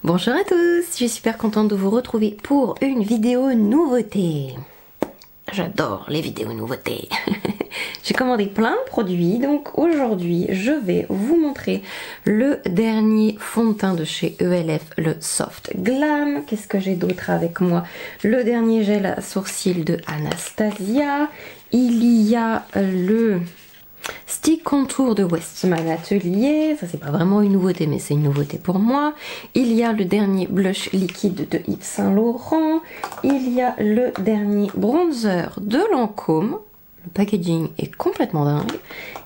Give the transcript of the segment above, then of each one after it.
Bonjour à tous, je suis super contente de vous retrouver pour une vidéo nouveauté. J'adore les vidéos nouveautés. J'ai commandé plein de produits, donc aujourd'hui je vais vous montrer le dernier fond de teint de chez ELF, le Soft Glam. Qu'est-ce que j'ai d'autre avec moi? Le dernier gel à sourcils de Anastasia. Il y a le Stick Contour de Westman Atelier, ça c'est pas vraiment une nouveauté mais c'est une nouveauté pour moi. Il y a le dernier blush liquide de Yves Saint Laurent. Il y a le dernier bronzer de Lancôme. Le packaging est complètement dingue.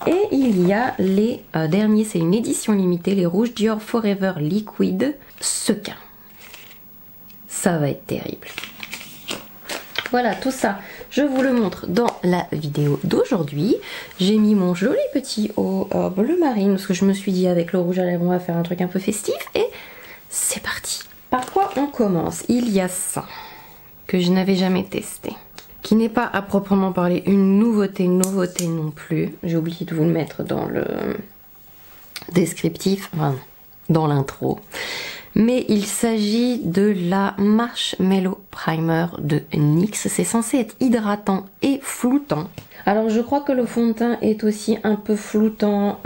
Et il y a les derniers, c'est une édition limitée, les rouges Dior Forever Liquid Sequin. Ça va être terrible. Voilà, tout ça, je vous le montre dans la vidéo d'aujourd'hui. J'ai mis mon joli petit haut bleu marine parce que je me suis dit avec le rouge à lèvres on va faire un truc un peu festif et c'est parti. Par quoi on commence? Il y a ça que je n'avais jamais testé, qui n'est pas à proprement parler une nouveauté non plus. J'ai oublié de vous le mettre dans le descriptif, enfin, dans l'intro. Mais il s'agit de la Marshmallow Primer de NYX. C'est censé être hydratant et floutant. Alors je crois que le fond de teint est aussi un peu floutant,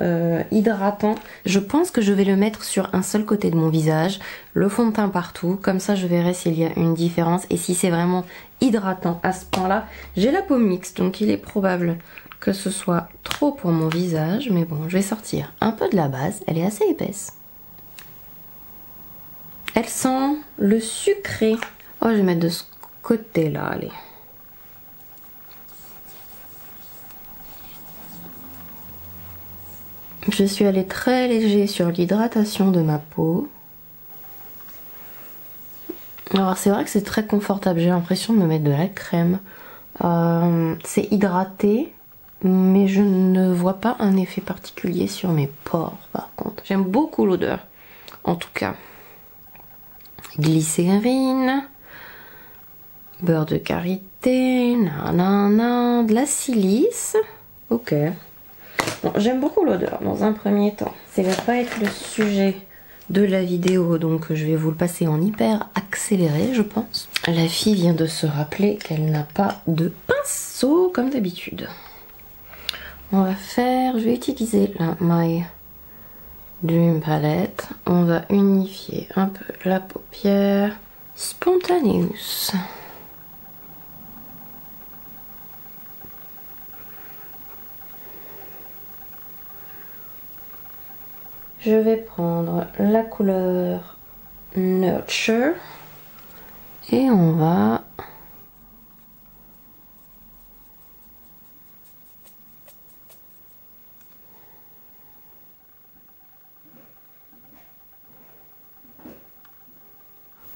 hydratant. Je pense que je vais le mettre sur un seul côté de mon visage. Le fond de teint partout. Comme ça je verrai s'il y a une différence. Et si c'est vraiment hydratant à ce point-là. J'ai la peau mixte, donc il est probable que ce soit trop pour mon visage. Mais bon, je vais sortir un peu de la base. Elle est assez épaisse. Elle sent le sucré. Oh, je vais mettre de ce côté-là, allez. Je suis allée très léger sur l'hydratation de ma peau. Alors c'est vrai que c'est très confortable, j'ai l'impression de me mettre de la crème. C'est hydraté, mais je ne vois pas un effet particulier sur mes pores par contre. J'aime beaucoup l'odeur, en tout cas. Glycérine, beurre de karité, nanana, de la silice. Ok. Bon, j'aime beaucoup l'odeur dans un premier temps. Ça va pas être le sujet de la vidéo, donc je vais vous le passer en hyper accéléré, je pense. La fille vient de se rappeler qu'elle n'a pas de pinceau comme d'habitude. On va faire, je vais utiliser la My Dream Palette. On va unifier un peu la paupière. Spontaneous. Je vais prendre la couleur Nurture et on va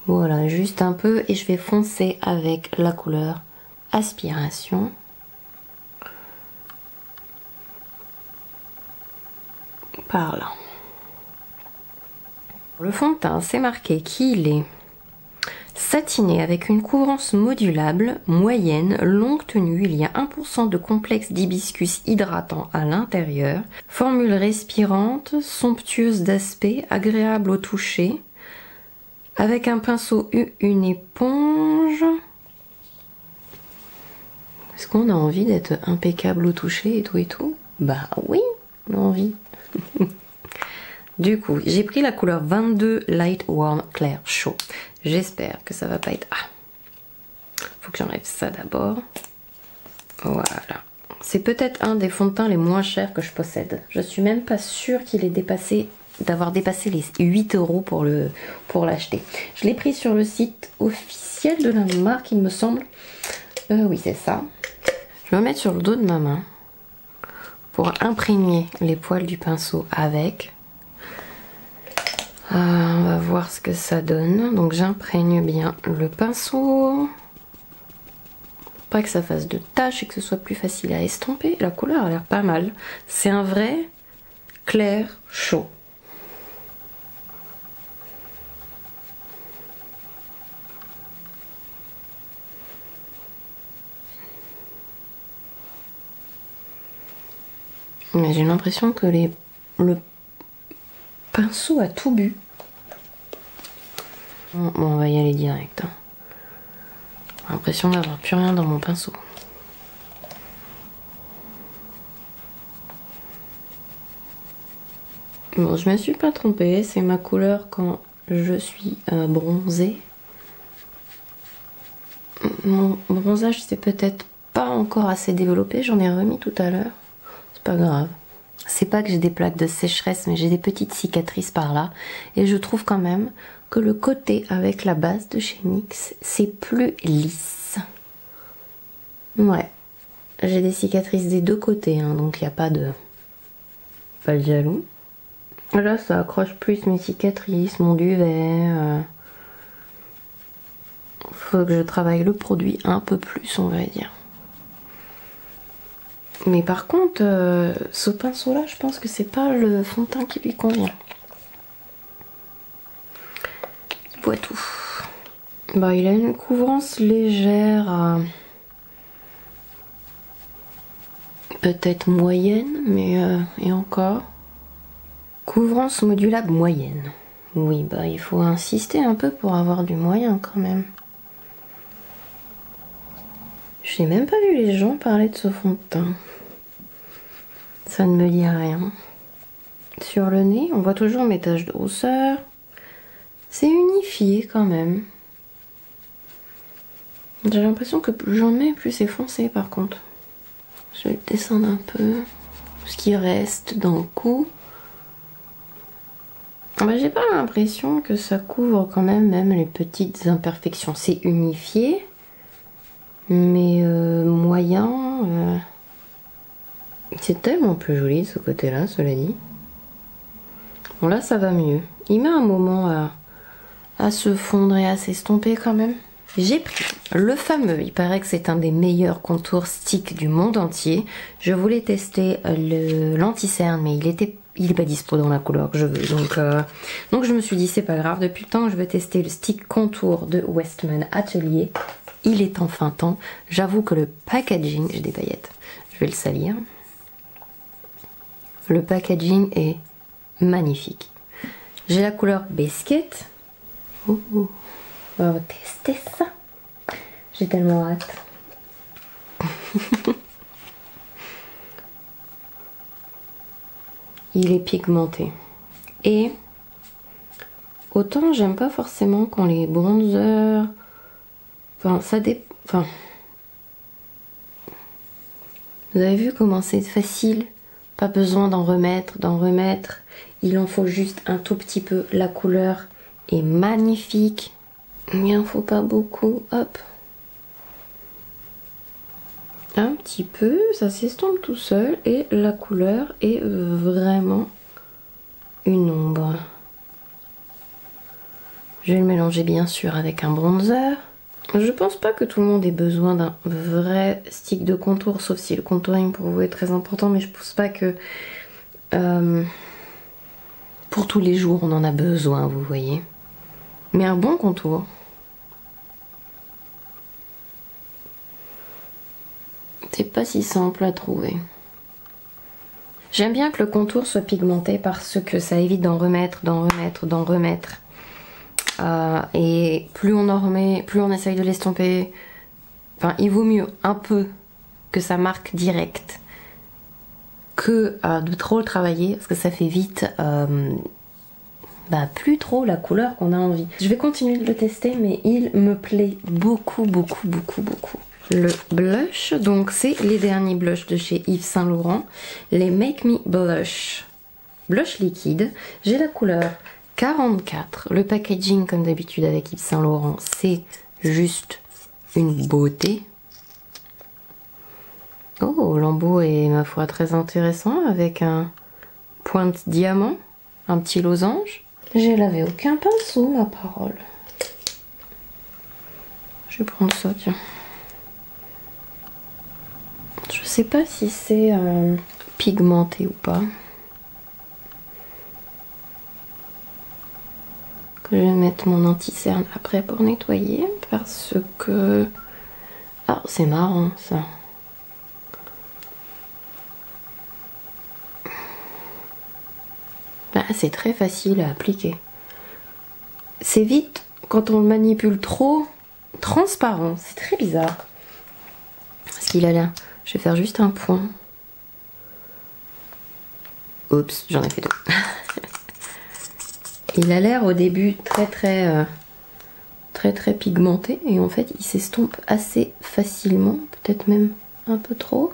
voilà, juste un peu, et je vais foncer avec la couleur Aspiration. Par là. Le fond de teint, c'est marqué qu'il est satiné avec une couvrance modulable, moyenne, longue tenue. Il y a 1% de complexe d'hibiscus hydratant à l'intérieur. Formule respirante, somptueuse d'aspect, agréable au toucher. Avec un pinceau ou une éponge. Est-ce qu'on a envie d'être impeccable au toucher et tout? Bah oui, on a envie. Du coup, j'ai pris la couleur 22 Light Warm Clair Chaud. J'espère que ça va pas être... Ah, faut que j'enlève ça d'abord. Voilà. C'est peut-être un des fonds de teint les moins chers que je possède. Je suis même pas sûre qu'il ait dépassé... d'avoir dépassé les 8 € pour l'acheter. Je l'ai pris sur le site officiel de la marque, il me semble. Oui, c'est ça. Je vais me mettre sur le dos de ma main pour imprégner les poils du pinceau avec. On va voir ce que ça donne. Donc j'imprègne bien le pinceau. Pas que ça fasse de taches et que ce soit plus facile à estomper. La couleur a l'air pas mal. C'est un vrai clair chaud. Mais j'ai l'impression que le pinceau a tout bu. Bon, on va y aller direct. Hein. J'ai l'impression d'avoir plus rien dans mon pinceau. Bon, je me suis pas trompée, c'est ma couleur quand je suis bronzée. Mon bronzage c'est peut-être pas encore assez développé, j'en ai remis tout à l'heure. C'est pas grave. C'est pas que j'ai des plaques de sécheresse, mais j'ai des petites cicatrices par là. Et je trouve quand même que le côté avec la base de chez NYX, c'est plus lisse. Ouais. J'ai des cicatrices des deux côtés, hein, donc il n'y a pas de jaloux. Là, ça accroche plus mes cicatrices, mon duvet. Faut que je travaille le produit un peu plus, on va dire. Mais par contre, ce pinceau-là, je pense que c'est pas le fond de teint qui lui convient. Voilà tout. Bah, il a une couvrance légère, peut-être moyenne, mais et encore. Couvrance modulable moyenne. Oui, bah il faut insister un peu pour avoir du moyen quand même. J'ai même pas vu les gens parler de ce fond de teint. Ça ne me dit rien. Sur le nez, on voit toujours mes taches de rousseur. C'est unifié quand même. J'ai l'impression que plus j'en mets, plus c'est foncé par contre. Je vais descendre un peu ce qui reste dans le cou. Bah, j'ai pas l'impression que ça couvre quand même les petites imperfections. C'est unifié, mais moyen. C'est tellement plus joli de ce côté-là, cela dit. Bon là ça va mieux. Il met un moment à se fondre et à s'estomper quand même. J'ai pris le fameux, il paraît que c'est un des meilleurs contours stick du monde entier. Je voulais tester l'anti-cerne, mais il est pas dispo dans la couleur que je veux. Donc je me suis dit c'est pas grave, depuis le temps que je veux tester le stick contour de Westman Atelier. Il est enfin temps. J'avoue que le packaging, j'ai des paillettes, je vais le salir. Le packaging est magnifique. J'ai la couleur Biscuit. On va tester ça. J'ai tellement hâte. Il est pigmenté. Et autant j'aime pas forcément quand les bronzers... Enfin, ça dépend... Enfin... Vous avez vu comment c'est facile? Pas besoin d'en remettre, Il en faut juste un tout petit peu. La couleur est magnifique. Il en faut pas beaucoup. Hop. Un petit peu, ça s'estompe tout seul. Et la couleur est vraiment une ombre. Je vais le mélanger bien sûr avec un bronzer. Je pense pas que tout le monde ait besoin d'un vrai stick de contour, sauf si le contouring pour vous est très important, mais je pense pas que pour tous les jours on en a besoin, vous voyez. Mais un bon contour. C'est pas si simple à trouver. J'aime bien que le contour soit pigmenté parce que ça évite d'en remettre. Et plus on en remet, plus on essaye de l'estomper. Enfin, il vaut mieux un peu que ça marque direct que de trop le travailler parce que ça fait vite plus trop la couleur qu'on a envie. Je vais continuer de le tester, mais il me plaît beaucoup. Le blush, donc c'est les derniers blushs de chez Yves Saint Laurent, les Make Me Blush liquide. J'ai la couleur 44. Le packaging, comme d'habitude avec Yves Saint Laurent, c'est juste une beauté. Oh, l'embout est ma foi très intéressant avec un pointe diamant, un petit losange. J'ai lavé aucun pinceau, ma parole. Je vais prendre ça, tiens. Je sais pas si c'est pigmenté ou pas. Que je vais mettre mon anti-cerne après pour nettoyer parce que... Ah, c'est marrant ça. C'est très facile à appliquer. C'est vite quand on le manipule trop transparent. C'est très bizarre. Parce qu'il a l'air... Je vais faire juste un point. Oups, j'en ai fait deux. Il a l'air au début très pigmenté et en fait il s'estompe assez facilement, peut-être même un peu trop.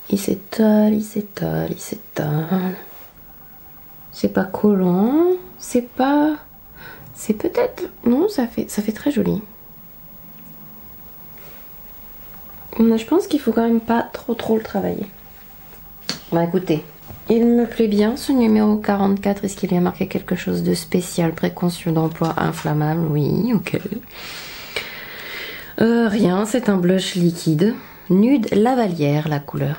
Il s'étale, il s'étale, il s'étale. C'est pas collant, c'est pas... C'est peut-être... Non, ça fait très joli. Mais je pense qu'il faut quand même pas trop le travailler. Bah écoutez, il me plaît bien ce numéro 44. Est-ce qu'il y a marqué quelque chose de spécial? Précaution d'emploi inflammable? Oui, ok. Rien, c'est un blush liquide. Nude lavalière la couleur.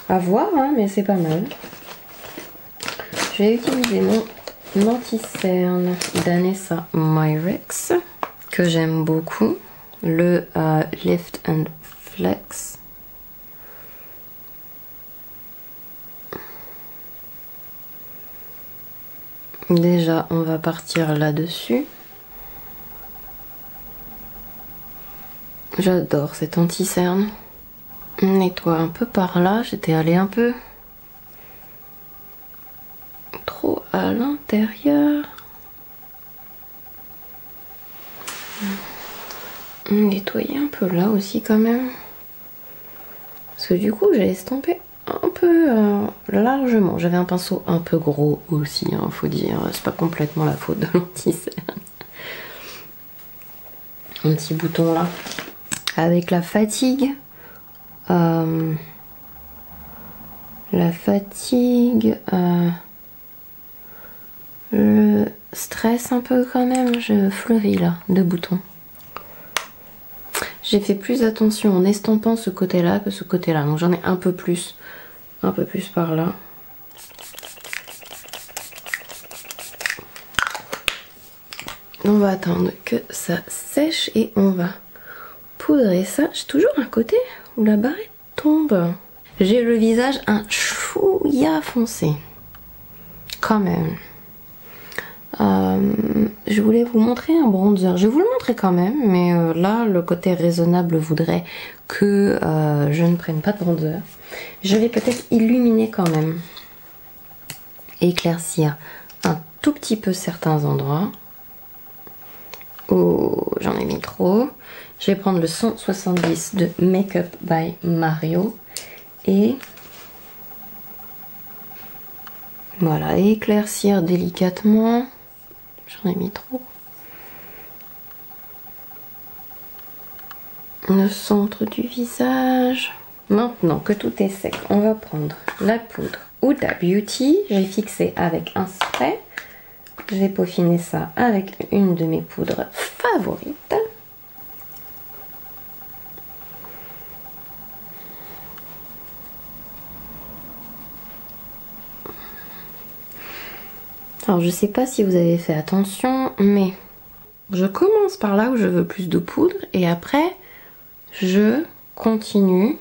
À voir, hein, mais c'est pas mal. Je vais utiliser mon anti-cerne d'Anessa Myrex que j'aime beaucoup. Le Lift and Flex. Déjà, on va partir là-dessus. J'adore cet anti-cerne. On nettoie un peu par là. J'étais allée un peu trop à l'intérieur. Nettoyer un peu là aussi quand même. Parce que du coup, j'ai estompé un peu largement. J'avais un pinceau un peu gros aussi, hein, faut dire. C'est pas complètement la faute de l'anti-cerne. Un petit bouton là. Avec la fatigue. Le stress un peu quand même. Je fleuris là de boutons. J'ai fait plus attention en estompant ce côté-là que ce côté-là. Donc j'en ai un peu plus par là. On va attendre que ça sèche et on va poudrer ça. J'ai toujours un côté où la barrette tombe. J'ai le visage un chouïa foncé. Quand même. Je voulais vous montrer un bronzer. Je vais vous le montrer quand même, mais là, le côté raisonnable voudrait que je ne prenne pas de bronzer. Je vais peut-être illuminer quand même. Éclaircir un tout petit peu certains endroits. Oh, j'en ai mis trop. Je vais prendre le 170 de Makeup by Mario. Et voilà, éclaircir délicatement. J'en ai mis trop. Le centre du visage. Maintenant que tout est sec, on va prendre la poudre Huda Beauty. J'ai fixé avec un spray. Je vais peaufiner ça avec une de mes poudres favorites. Alors je sais pas si vous avez fait attention, mais je commence par là où je veux plus de poudre et après je continue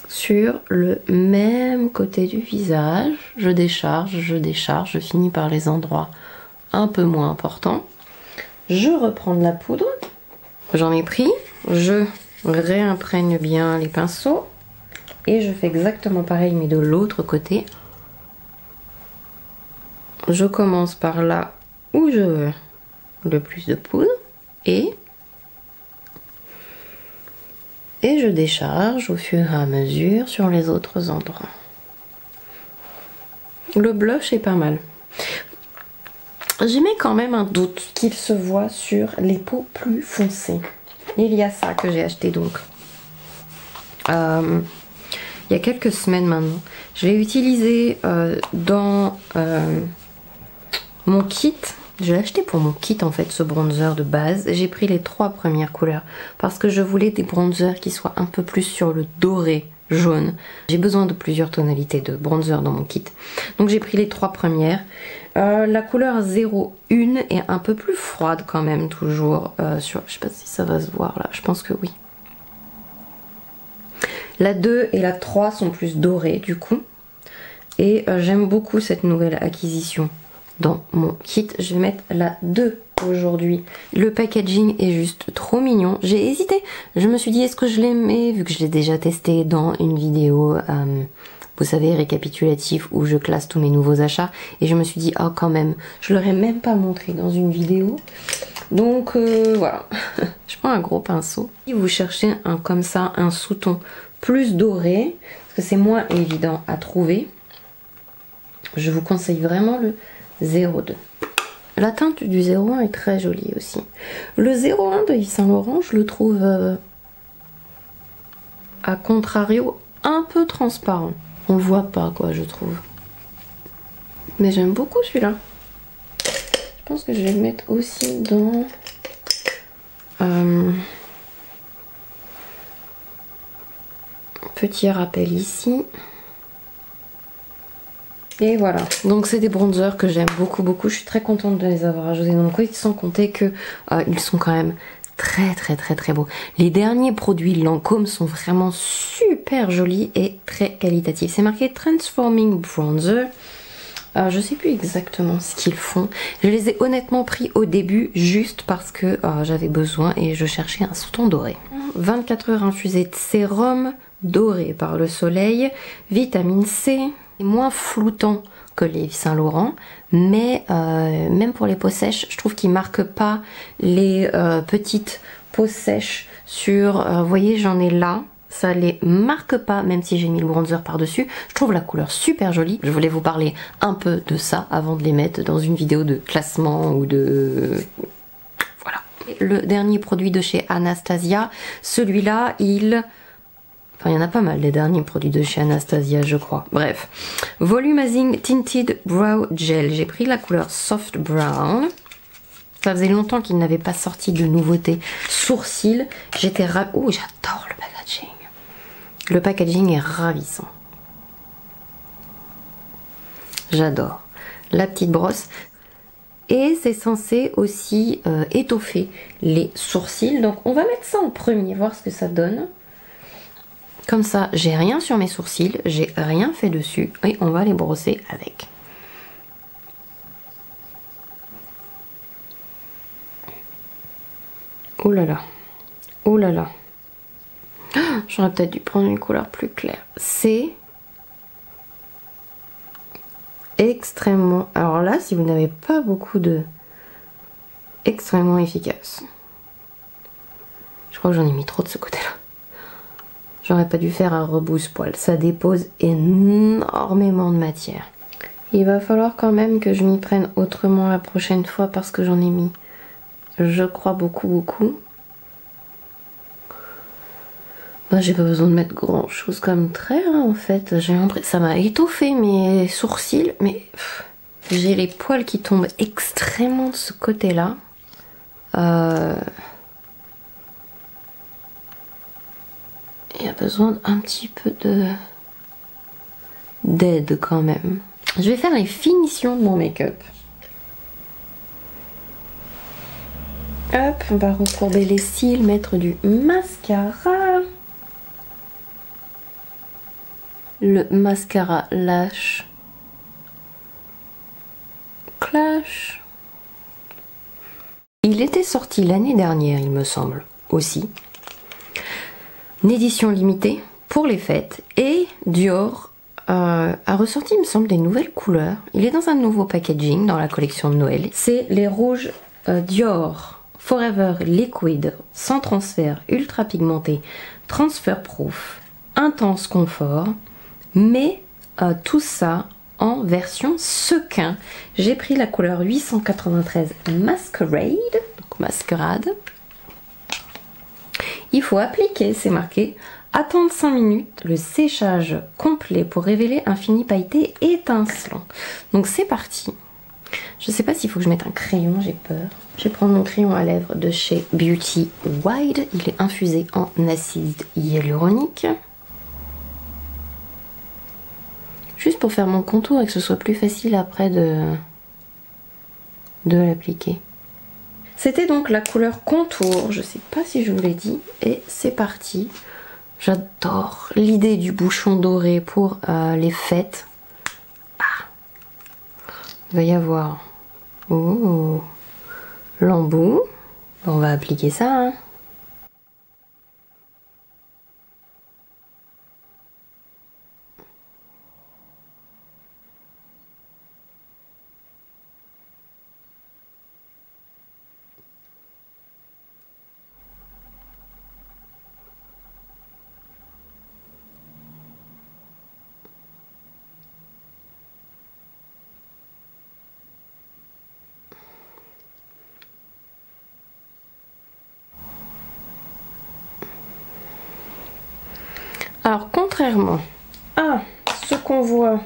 sur le même côté du visage. Je décharge, je finis par les endroits un peu moins importants. Je reprends de la poudre, j'en ai pris, je réimprègne bien les pinceaux et je fais exactement pareil mais de l'autre côté. Je commence par là où je veux le plus de poudre et je décharge au fur et à mesure sur les autres endroits. Le blush est pas mal. J'émets quand même un doute qu'il se voit sur les peaux plus foncées. Il y a ça que j'ai acheté donc. Il y a quelques semaines maintenant. Je l'ai utilisé dans mon kit. Je l'ai acheté pour mon kit en fait, ce bronzer de base. J'ai pris les 3 premières couleurs parce que je voulais des bronzers qui soient un peu plus sur le doré jaune. J'ai besoin de plusieurs tonalités de bronzer dans mon kit. Donc j'ai pris les 3 premières. La couleur 01 est un peu plus froide quand même toujours. Je sais pas si ça va se voir là, je pense que oui. La 2 et la 3 sont plus dorées du coup. Et j'aime beaucoup cette nouvelle acquisition dans mon kit. Je vais mettre la 2 aujourd'hui. Le packaging est juste trop mignon. J'ai hésité. Je me suis dit est-ce que je l'aimais vu que je l'ai déjà testé dans une vidéo, vous savez, récapitulatif où je classe tous mes nouveaux achats. Et je me suis dit, oh quand même, je l'aurais même pas montré dans une vidéo. Donc voilà, je prends un gros pinceau. Si vous cherchez un comme ça, un sous-ton plus doré, parce que c'est moins évident à trouver, je vous conseille vraiment le 02. La teinte du 01 est très jolie aussi. Le 01 de Yves Saint Laurent, je le trouve à contrario un peu transparent. On le voit pas quoi, je trouve. Mais j'aime beaucoup celui-là. Je pense que je vais le mettre aussi dans petit rappel ici. Et voilà, donc c'est des bronzers que j'aime beaucoup beaucoup. Je suis très contente de les avoir ajoutés dans mon kit, sans compter que ils sont quand même très beaux. Les derniers produits Lancôme sont vraiment super jolis et très qualitatifs. C'est marqué Transforming Bronzer. Je sais plus exactement ce qu'ils font. Je les ai honnêtement pris au début juste parce que j'avais besoin et je cherchais un sous-ton doré. 24 heures infusé de sérum doré par le soleil, vitamine C, moins floutant que les Yves Saint Laurent, mais même pour les peaux sèches, je trouve qu'ils marquent pas les petites peaux sèches sur, vous voyez j'en ai là, ça les marque pas même si j'ai mis le bronzer par dessus. Je trouve la couleur super jolie. Je voulais vous parler un peu de ça avant de les mettre dans une vidéo de classement ou de... voilà. Le dernier produit de chez Anastasia, celui-là il... Enfin, il y en a pas mal, les derniers produits de chez Anastasia, je crois. Bref. Volumizing Tinted Brow Gel. J'ai pris la couleur Soft Brown. Ça faisait longtemps qu'il n'avait pas sorti de nouveauté sourcils. J'étais ravie. Oh, j'adore le packaging. Le packaging est ravissant. J'adore. La petite brosse. Et c'est censé aussi étoffer les sourcils. Donc, on va mettre ça en premier, voir ce que ça donne. Comme ça, j'ai rien sur mes sourcils, j'ai rien fait dessus et on va les brosser avec. Oh là là, oh là là. J'aurais peut-être dû prendre une couleur plus claire. C'est extrêmement... Alors là, si vous n'avez pas beaucoup de... extrêmement efficace. Je crois que j'en ai mis trop de ce côté-là. J'aurais pas dû faire un rebousse-poil. Ça dépose énormément de matière. Il va falloir quand même que je m'y prenne autrement la prochaine fois parce que j'en ai mis, je crois, beaucoup. Bah, j'ai pas besoin de mettre grand chose comme trait hein, en fait. J'ai l'impression ça m'a étoffé mes sourcils, mais j'ai les poils qui tombent extrêmement de ce côté-là. Il y a besoin d'un petit peu d'aide quand même. Je vais faire les finitions de mon make-up. Hop, on va recourber les cils, mettre du mascara. Le mascara Lash Clash. Il était sorti l'année dernière, il me semble, aussi. Une édition limitée pour les fêtes. Et Dior a ressorti, il me semble, des nouvelles couleurs. Il est dans un nouveau packaging dans la collection de Noël. C'est les rouges Dior Forever Liquid, sans transfert, ultra pigmenté, transfer proof, intense confort, mais tout ça en version sequin. J'ai pris la couleur 893 Masquerade, donc masquerade. Il faut appliquer, c'est marqué, attendre 5 minutes, le séchage complet pour révéler un fini pailleté étincelant. Donc c'est parti. Je sais pas s'il faut que je mette un crayon, j'ai peur. Je vais prendre mon crayon à lèvres de chez Beauty Wide. Il est infusé en acide hyaluronique. Juste pour faire mon contour et que ce soit plus facile après de l'appliquer. C'était donc la couleur contour, je sais pas si je vous l'ai dit, et c'est parti. J'adore l'idée du bouchon doré pour les fêtes. il va y avoir l'embout. On va appliquer ça. Hein. Alors, contrairement à ce qu'on voit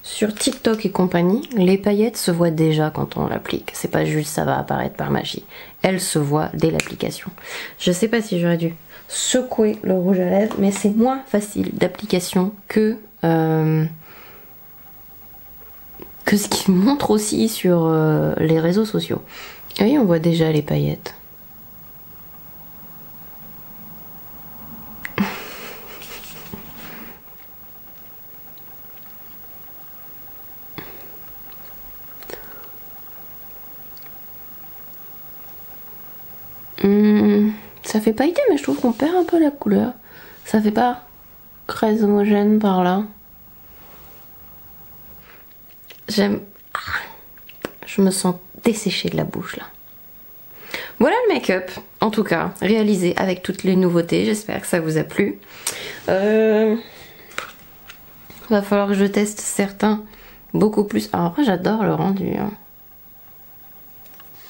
sur TikTok et compagnie, les paillettes se voient déjà quand on l'applique. C'est pas juste ça va apparaître par magie. Elles se voient dès l'application. Je sais pas si j'aurais dû secouer le rouge à lèvres, mais c'est moins facile d'application que ce qui montre aussi sur les réseaux sociaux. Vous voyez, on voit déjà les paillettes. Ça fait pailleté, mais je trouve qu'on perd un peu la couleur. Ça fait pas très homogène par là. J'aime... Je me sens desséchée de la bouche là. Voilà le make-up, en tout cas, réalisé avec toutes les nouveautés. J'espère que ça vous a plu. Va falloir que je teste certains beaucoup plus. Alors après, j'adore le rendu. Hein.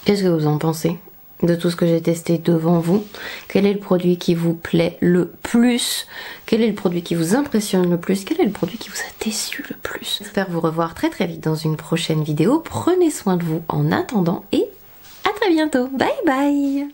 Qu'est-ce que vous en pensez de tout ce que j'ai testé devant vous? Quel est le produit qui vous plaît le plus? Quel est le produit qui vous impressionne le plus? Quel est le produit qui vous a déçu le plus? J'espère vous revoir très très vite dans une prochaine vidéo. Prenez soin de vous en attendant et à très bientôt. Bye bye!